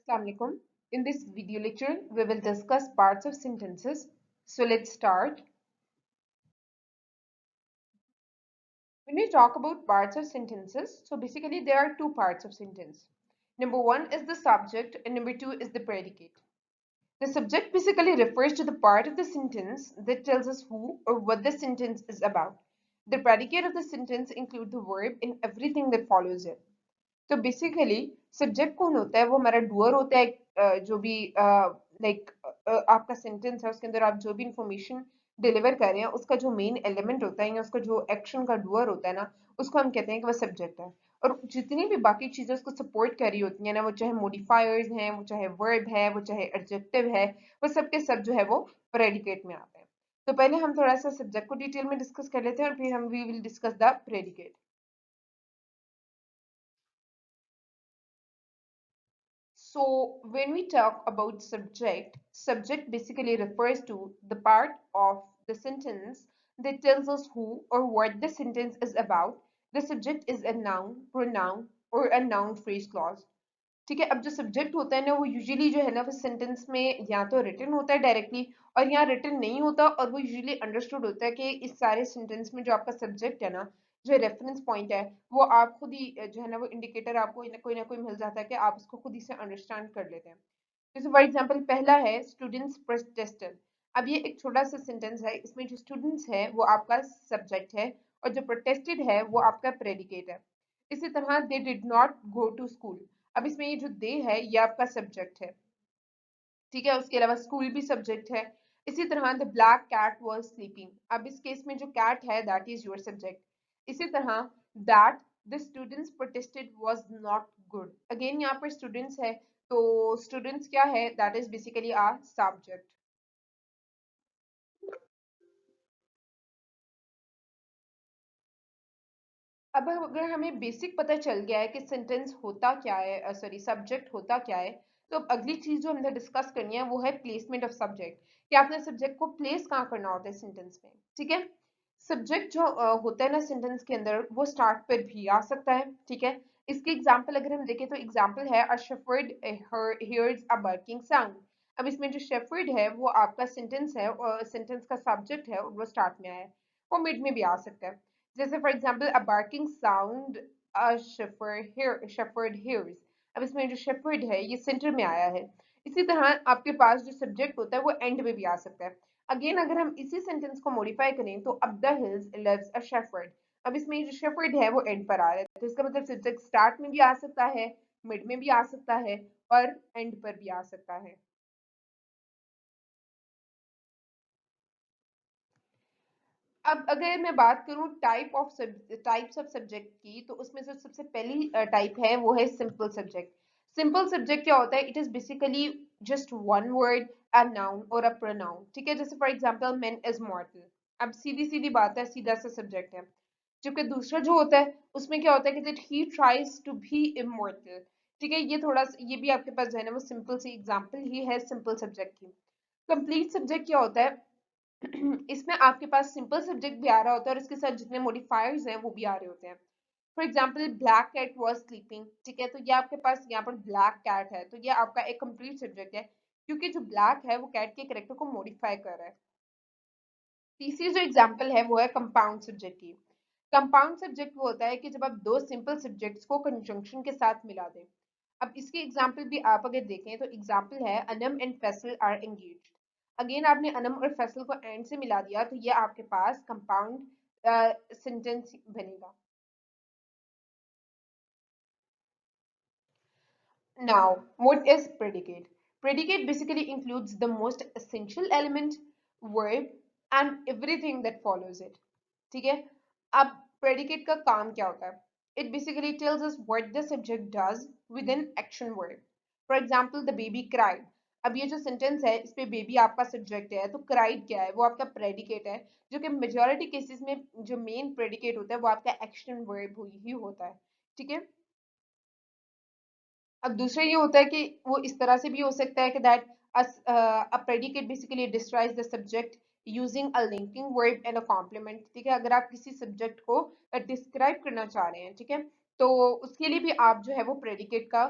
Assalamu alaikum. In this video lecture, we will discuss parts of sentences. So let's start. When we talk about parts of sentences, so basically there are two parts of sentence. Number one is the subject and number two is the predicate. The subject basically refers to the part of the sentence that tells us who or what the sentence is about. The predicate of the sentence includes the verb and everything that follows it. तो basically subject कौन होता है? वो हमारा doer होता है। जो भी लाइक आपका सेंटेंस है उसके अंदर आप जो भी इंफॉर्मेशन डिलीवर कर रहे हैं उसका जो मेन एलिमेंट होता है या उसका जो एक्शन का डूअर होता है ना, उसको हम कहते हैं कि वह सब्जेक्ट है। और जितनी भी बाकी चीजें उसको सपोर्ट कर रही होती हैं ना, वो चाहे मॉडिफायर्स हैं, वो चाहे वर्ब है, वो चाहे एडजेक्टिव है, वो सब के सब जो है वो प्रेडिकेट में आते हैं। तो पहले हम थोड़ा सा सब्जेक्ट को डिटेल में डिस्कस कर लेते हैं और फिर हम we will discuss the predicate. So when we talk about subject, subject basically refers to the part of the sentence that tells us who or what the sentence is about. The subject is a noun, pronoun or a noun phrase clause. ठीक है, अब जो subject होता है ना वो usually जो है ना वो सेंटेंस में या तो रिटन होता है डायरेक्टली और यहाँ रिटन नहीं होता, और वो यूजुअली अंडरस्टूड होता है कि इस सारे सेंटेंस में जो आपका सब्जेक्ट है ना, जो रेफरेंस पॉइंट है, वो आप खुद ही जो है ना वो इंडिकेटर आपको कोई ना कोई मिल जाता है कि आप उसको खुद ही से अंडरस्टैंड कर लेते हैं। जैसे फॉर एग्जाम्पल पहला है स्टूडेंट्स प्रोटेस्टेड। अब ये एक छोटा सा सेंटेंस है, इसमें जो स्टूडेंट्स है वो आपका सब्जेक्ट है और जो प्रोटेस्टेड है वो आपका प्रेडिकेट है। इसी तरह they did not go to school. अब इसमें ये जो दे है ये आपका सब्जेक्ट है, ठीक है। उसके अलावा स्कूल भी सब्जेक्ट है। इसी तरह the black cat was sleeping. अब इस केस में जो कैट है दैट इज योर सब्जेक्ट। इसी तरह that the students protested was not good. Again यहाँ पर स्टूडेंट्स है, तो स्टूडेंट्स क्या है? That is basically our subject. अब अगर हमें बेसिक पता चल गया है कि सेंटेंस होता क्या है, सॉरी सब्जेक्ट होता क्या है, तो अब अगली चीज जो हमने डिस्कस करनी है वो है प्लेसमेंट ऑफ सब्जेक्ट, कि आपने सब्जेक्ट को प्लेस कहाँ करना होता है सेंटेंस में। ठीक है, सब्जेक्ट जो होता है ना सेंटेंस के अंदर, वो स्टार्ट पर भी आ सकता है। ठीक है, इसकी एग्जांपल अगर हम देखें तो एग्जांपल है अ शेफर्ड हियर्स अ बार्किंग साउंड। अब इसमें जो शेफर्ड है वो आपका सेंटेंस है और सेंटेंस का सब्जेक्ट है और वो स्टार्ट में आया है, वो मिड में भी आ सकता है। जैसे for example a barking sound a shepherd hears. अब इसमें जो शेफर्ड है ये सेंटर में आया है। इसी तरह आपके पास जो सब्जेक्ट होता है वो एंड में भी आ सकता है। अगेन अगर हम इसी सेंटेंस को मॉडिफाई करें तो अब the hills lives a shepherd. अब इसमें जो शेफर्ड है वो एंड पर आ रहा है, तो इसका मतलब सब्जेक्ट स्टार्ट में भी आ सकता है, मिड में भी आ सकता है और एंड पर भी आ सकता है। अब अगर मैं बात करूं टाइप्स ऑफ सब्जेक्ट की, तो उसमें से सबसे पहली टाइप है वो है सिंपल सब्जेक्ट। सिंपल सब्जेक्ट क्या होता है? It is basically just one word, a noun और अ प्रोनाउन। ठीक है, जैसे फॉर एग्जांपल मैन इज मॉर्टल। अब सीधी सीधी बात है, सीधा सा सब्जेक्ट है। जबकि दूसरा जो होता है उसमें क्या होता है कि that he tries to be immortal. ठीक है, ये थोड़ा ये भी आपके पास जो है ना वो सिंपल सी एग्जांपल ही है सिंपल सब्जेक्ट की। कंप्लीट सब्जेक्ट क्या होता है? इसमें आपके पास सिंपल सब्जेक्ट भी आ रहा होता है और इसके साथ जितने मॉडिफायर्स हैं वो भी आ रहे होते हैं। For example black cat was sleeping. ठीक है, तो ये आपके पास यहाँ पर ब्लैक कैट है, तो ये आपका एक कंप्लीट सब्जेक्ट है, क्योंकि जो ब्लैक है वो कैट के करेक्टर को मॉडिफाई कर रहा है। तीसरी जो एग्जाम्पल है वो है कंपाउंड सब्जेक्ट की। कंपाउंड सब्जेक्ट वो होता है कि जब आप दो सिंपल सब्जेक्ट्स को कंजंक्शन के साथ मिला दें। अब इसकी एग्जाम्पल भी आप अगर देखें तो एग्जाम्पल है Anam and Faisal are engaged. Again आपने अनम और फैसल को एंड से मिला दिया, तो ये आपके पास कंपाउंड सेंटेंस बनेगा। Now, what is predicate? Predicate basically includes the most essential element, verb, and everything that follows it. ठीक है, अब predicate का काम क्या होता है? It basically tells us what the subject does with an action verb. For example, the baby cried. अब ये जो सेंटेंस है इस पे बेबी आपका सब्जेक्ट है, तो क्राइड क्या है? वो आपका प्रेडिकेट है, जो कि मेजोरिटी केसेस में जो मेन प्रेडिकेट होता है वो आपका एक्शन वर्ब ही होता है। ठीक है, अब दूसरा ये होता है कि वो इस तरह से भी हो सकता है कि that a predicate basically describes the subject using a linking verb and a compliment. ठीक है, अगर आप किसी सब्जेक्ट को डिस्क्राइब करना चाह रहे हैं, ठीक है, तो उसके लिए भी आप जो है वो प्रेडिकेट का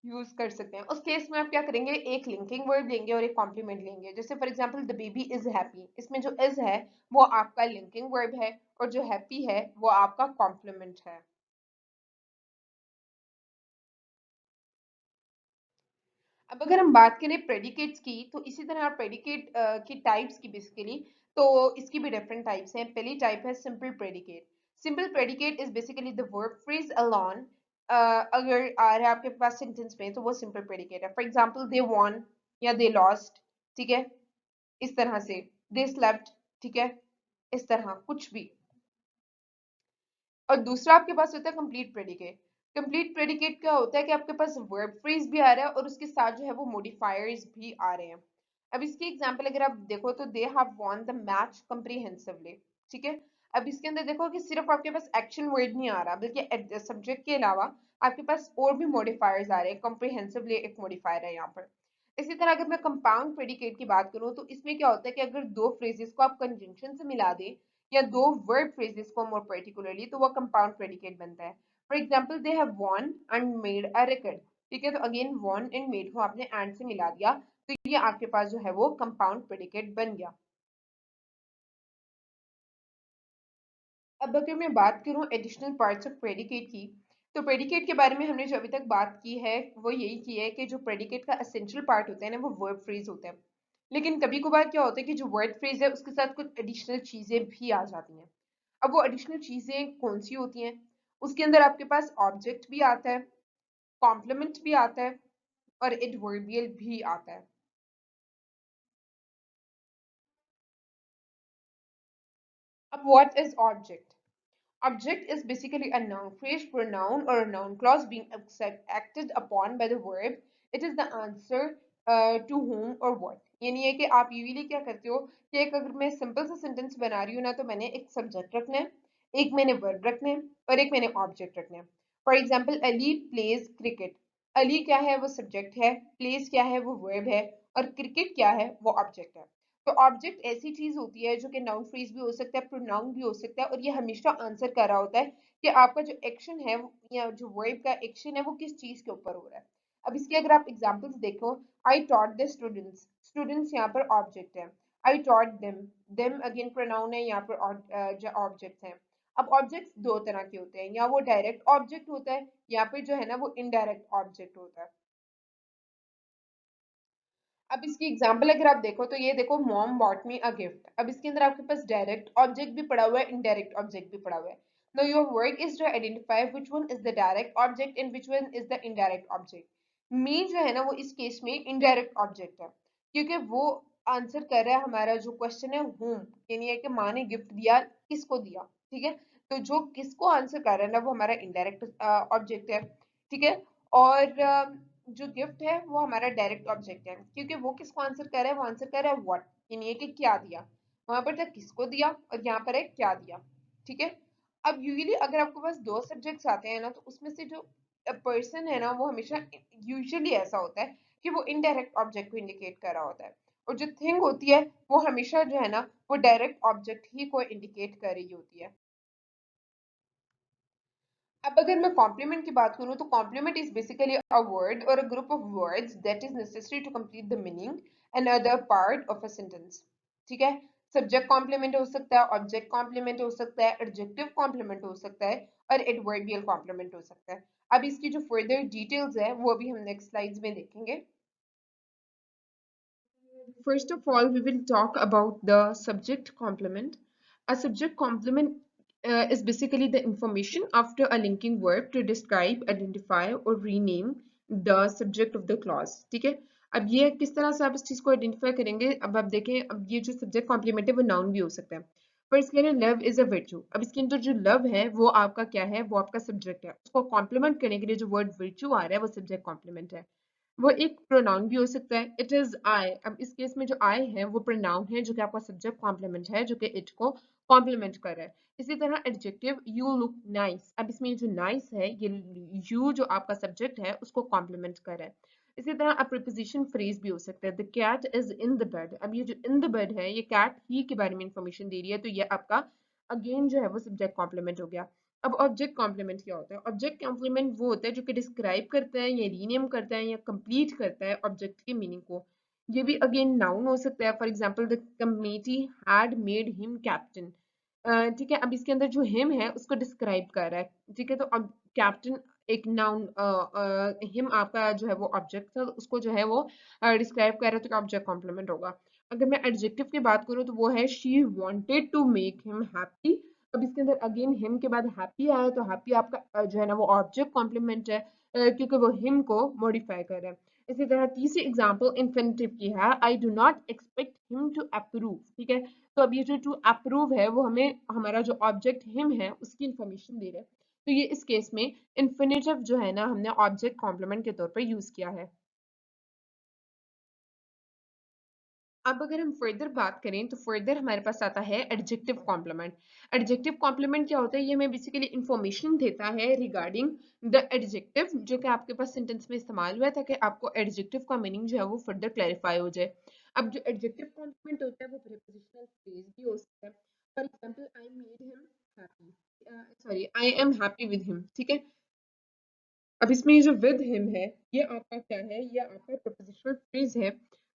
यूज कर सकते हैं। उस केस में आप क्या करेंगे, एक लिंकिंग वर्ड लेंगे और एक कॉम्प्लीमेंट लेंगे। जैसे for example the baby is happy, इसमें जो इज है वो आपका लिंकिंग वर्ब है और जो हैप्पी है वो आपका कॉम्प्लीमेंट है। अब अगर हम बात करें प्रेडिकेट्स की, तो इसी तरह प्रेडिकेट की टाइप्स की बेसिकली, तो इसकी भी डिफरेंट टाइप्स हैं। पहली टाइप है simple predicate. Simple predicate is basically the verb phrase alone. अगर आ रहा है आपके पास सेंटेंस में तो वो सिंपल प्रेडिकेट है। फॉर एग्जांपल दे वॉन या दे लॉस्ट, ठीक है, इस तरह से। दे स्लेप्ट, ठीक है, इस तरह कुछ भी। और दूसरा आपके पास होता है कंप्लीट प्रेडिकेट। कंप्लीट प्रेडिकेट क्या होता है कि आपके पास वर्ब फ्रेज भी आ रहा है और उसके साथ जो है वो मॉडिफायर्स भी आ रहे हैं। अब इसकी एग्जांपल अगर आप देखो तो they have won the match comprehensively, ठीक है। अब इसके अंदर देखो कि सिर्फ आपके पास एक्शन वर्ड नहीं आ रहा, बल्कि सब्जेक्ट के अलावा आपके पास और भी मॉडिफायर्स आ रहे हैं। कॉम्प्रिहेंसिवली एक मॉडिफायर है यहाँ पर। इसी तरह अगर मैं कंपाउंड प्रेडिकेट की बात करूँ तो इसमें क्या होता है कि अगर दो फ्रेजेस को आप कंजंक्शन से मिला दें या दो वर्ब फ्रेजेस को मोर पर्टिकुलरली, तो वो कंपाउंड प्रेडिकेट बनता है। For example they have von and made a record, ठीक है। तो अगेन वॉन एंड मेड को आपने एंड से मिला दिया, तो ये आपके पास जो है वो कंपाउंड प्रेडिकेट बन गया। अब अगर मैं बात करूं एडिशनल पार्ट्स ऑफ प्रेडिकेट की, तो प्रेडिकेट के बारे में हमने जो अभी तक बात की है वो यही की है कि जो प्रेडिकेट का एसेंशियल पार्ट होता है ना वो वर्ब फ्रेज होता है। लेकिन कभी कभार क्या होता है कि जो वर्ड फ्रेज है उसके साथ कुछ एडिशनल चीजें भी आ जाती हैं। अब वो एडिशनल चीजें कौन सी होती हैं, उसके अंदर आपके पास ऑब्जेक्ट भी आता है, कॉम्प्लीमेंट भी आता है और एडवर्बियल भी आता है। अब what is object? Object is basically a noun phrase, pronoun, or a noun clause being acted upon by the verb. It is the answer to whom or what. यानी है कि आप यूजली क्या करते हो कि एक अगर मैं सिंपल सा सेंटेंस बना रही हूँ ना, तो मैंने एक सब्जेक्ट रखना है, एक मैंने वर्ब रखना है और एक मैंने ऑब्जेक्ट रखना है। For example Ali pledge cricket. Ali क्या है, वो सब्जेक्ट है। प्लेज क्या है, वो वर्ब है। और क्रिकेट क्या है, वो ऑब्जेक्ट है। तो ऑब्जेक्ट ऐसी चीज होती है जो कि नाउन फ्रेज भी हो सकता है, प्रोनाउन भी हो सकता है, और ये हमेशा आंसर कर रहा होता है कि आपका जो एक्शन है या जो वर्ब का एक्शन है वो किस चीज के ऊपर हो रहा है। अब इसके अगर आप एग्जांपल्स देखो, I taught the students, students यहाँ पर ऑब्जेक्ट है। I taught them again pronoun है, यहाँ पर जो ऑब्जेक्ट है। अब ऑब्जेक्ट्स दो तरह के होते हैं, या वो डायरेक्ट ऑब्जेक्ट होता है, या फिर जो है ना वो इनडायरेक्ट ऑब्जेक्ट होता है। अब इसकी एग्जांपल अगर आप देखो तो ये देखो, mom bot me a gift. अब इसके अंदर आपके पास डायरेक्ट ऑब्जेक्ट भी पड़ा हुआ है, इनडायरेक्ट ऑब्जेक्ट भी पड़ा हुआ है। Now your work is to identify which one is the direct object and which one is the indirect object. Me जो है ना वो इस केस में इनडायरेक्ट ऑब्जेक्ट है, क्योंकि वो आंसर कर रहा है हमारा जो क्वेश्चन है whom, यानी है कि माँ ने गिफ्ट दिया, किसको दिया, ठीक है। तो जो किसको आंसर कर रहा है ना वो हमारा इनडायरेक्ट ऑब्जेक्ट है, ठीक है। और जो गिफ्ट है वो हमारा डायरेक्ट ऑब्जेक्ट है, क्योंकि वो किसको आंसर कर रहा है, वो आंसर कर रहा है व्हाट, यानी है कि क्या दिया। वहां पर था किसको दिया और यहाँ पर है क्या दिया, ठीक है। अब यूजली अगर आपके पास दो सब्जेक्ट्स आते हैं ना, तो उसमें से जो पर्सन है ना वो हमेशा यूजुअली ऐसा होता है कि वो इनडायरेक्ट ऑब्जेक्ट को इंडिकेट कर रहा होता है, और जो थिंग होती है वो हमेशा जो है ना वो डायरेक्ट ऑब्जेक्ट ही को इंडिकेट कर रही होती है। अब अगर मैं कॉम्प्लीमेंट की बात करूं तो complement is basically a word or a group of words that is necessary to complete the meaning and other part of a sentence, ठीक है। सब्जेक्ट कॉम्प्लीमेंट हो सकता है, ऑब्जेक्ट कॉम्प्लीमेंट हो सकता है, एडजेक्टिव कॉम्प्लीमेंट हो सकता है और एडवर्बियल कॉम्प्लीमेंट हो सकता है। अब इसकी जो फर्दर डिटेल्स है वो अभी हम नेक्स्ट स्लाइड्स में देखेंगे। First of all, we will talk about the subject complement. A subject complement is basically the information after a linking verb to describe, identify or rename the subject of the clause. ठीक है। अब ये किस तरह से आप इस चीज को आइडेंटिफाई करेंगे, अब आप देखें, अब ये जो सब्जेक्ट कॉम्प्लीमेंट है वो नाउन भी हो सकता है। पर इसके लिए लव इज अ वर्च्यू। अब इसके अंदर जो लव है वो आपका क्या है, वो आपका सब्जेक्ट है। उसको कॉम्प्लीमेंट करने के लिए जो वर्ड वर्च्यू आ रहा है वो सब्जेक्ट कॉम्प्लीमेंट है। वो एक प्रोनाउन भी हो सकता है, इट इज आई। अब इस केस में जो आई है वो प्रोनाउन है जो कि आपका सब्जेक्ट कॉम्प्लीमेंट है, जो कि इट को कॉम्प्लीमेंट कर रहा है। इसी तरह एडजेक्टिव, यू लुक नाइस। अब इसमें जो नाइस है ये यू जो आपका सब्जेक्ट है उसको कॉम्प्लीमेंट कर रहा है। इसी तरह अब प्रीपोजिशन फ्रेज भी हो सकता है, the cat is in the bed. अब ये जो इन द बेड है ये कैट ही के बारे में इंफॉर्मेशन दे रही है, तो ये आपका अगेन जो है वो सब्जेक्ट कॉम्प्लीमेंट हो गया। अब ऑब्जेक्ट कॉम्प्लीमेंट क्या होता है? ऑब्जेक्ट कॉम्प्लीमेंट वो होता है जो कि डिस्क्राइब करता है या रीनेम करता है या कंप्लीट करता है ऑब्जेक्ट के मीनिंग को। ये भी अगेन नाउन हो सकता है, for example the committee had made him captain. ठीक है, अब इसके अंदर जो हिम है उसको डिस्क्राइब कर रहा है, ठीक है, तो अब कैप्टन एक नाउन, हिम आपका जो है वो ऑब्जेक्ट था, तो उसको जो है वो डिस्क्राइब कर रहा है, तो ऑब्जेक्ट कॉम्प्लीमेंट होगा। अगर मैं एडजेक्टिव की बात करूँ तो वो है she wanted to make him happy. अब इसके अंदर अगेन हिम के बाद हैप्पी आया, तो हैप्पी आपका जो है ना वो ऑब्जेक्ट कॉम्प्लीमेंट है, क्योंकि वो हिम को मॉडिफाई कर रहा है। इसी तरह तीसरी एग्जांपल इन्फिनिटिव की है, I do not expect him to approve. ठीक है, तो अब ये जो टू अप्रूव है वो हमें हमारा जो ऑब्जेक्ट हिम है उसकी इंफॉर्मेशन दे रहा है, तो ये इस केस में इन्फिनिटिव जो है ना हमने ऑब्जेक्ट कॉम्प्लीमेंट के तौर पर यूज किया है। अब अगर हम फर्दर बात करें तो फर्दर हमारे पास आता है एडजेक्टिव कॉम्प्लीमेंट। एडजेक्टिव कॉम्प्लीमेंट क्या होता है? ये हमें बेसिकली इंफॉर्मेशन देता है रिगार्डिंग द एडजेक्टिव जो कि आपके पास सेंटेंस में इस्तेमाल हुआ है, ताकि आपको एडजेक्टिव का मीनिंग जो है वो फर्दर क्लैरिफाई हो जाए। अब जो एडजेक्टिव कॉम्प्लीमेंट होता है वो प्रीपोजिशनल फ्रेज भी हो सकता है। For example I made him happy, sorry I am happy with him. ठीक है, अब इसमें ये जो विद हिम है, ये आपका क्या है? ये आपका प्रीपोजिशनल फ्रेज है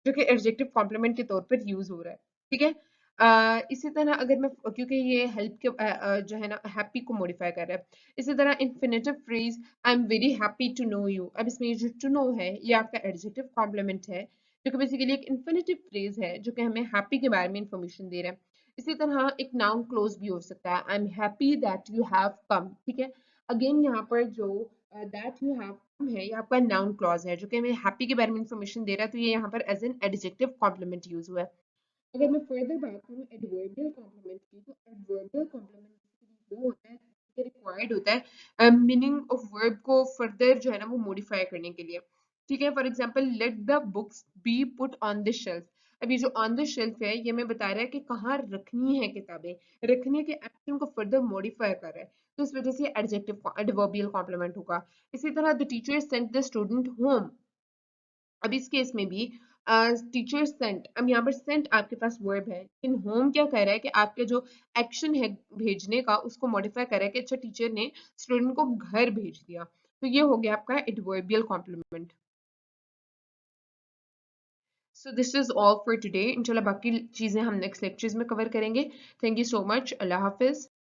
जो कि एडजेक्टिव कॉम्प्लीमेंट के तौर पर यूज हो रहा है। ठीक है, इसी तरह अगर मैं, क्योंकि ये हेल्प के जो है ना हैप्पी को मॉडिफाई कर रहा है। इसी तरह infinitive phrase I am very happy to know you. अब इसमें ये जो टू नो है ये आपका एडजेक्टिव कॉम्प्लीमेंट है, जो कि बेसिकली एक इन्फिनिटिव फ्रेज है जो कि हमें हैप्पी के बारे में इंफॉर्मेशन दे रहा है। इसी तरह एक नाउन क्लोज भी हो सकता है, I am happy that you have come. ठीक है, अगेन यहाँ पर जो दैट यू हैव कम है ये आपका नाउन क्लॉज है जो कि हमें हैप्पी के बारे में इंफॉर्मेशन दे रहा है, तो ये यहाँ पर as an adjective complement use हुआ है। अगर मैं फर्दर बात करूँ एडवर्बियल कॉम्प्लीमेंट की, तो एडवर्बियल कॉम्प्लीमेंट वो होता है जो रिक्वायर्ड होता है मीनिंग ऑफ वर्ब को फर्दर जो है ना वो मॉडिफाई करने के लिए। ठीक है, for example let the books B put on the shelf. अब ये जो ऑन द शेल्फ है ये हमें बता रहा है कि कहाँ रखनी है किताबें, रखने के एक्शन को फर्दर मॉडिफाई कर रहा है, तो इस वजह से एडजेक्टिव एडवर्बियल कॉम्प्लीमेंट होगा। इसी तरह the teacher sent the student home. अब इस केस में भी टीचर सेंट, अब यहाँ पर सेंट आपके पास वर्ब है, लेकिन होम क्या कह रहा है कि आपके जो एक्शन है भेजने का उसको मॉडिफाई कर रहा है कि अच्छा टीचर ने स्टूडेंट को घर भेज दिया, तो ये हो गया आपका adverbial complement. So this is all for today, इंशाल्लाह बाकी चीजें हम नेक्स्ट लेक्चर्स में कवर करेंगे। थैंक यू सो मच, अल्लाह हाफिज।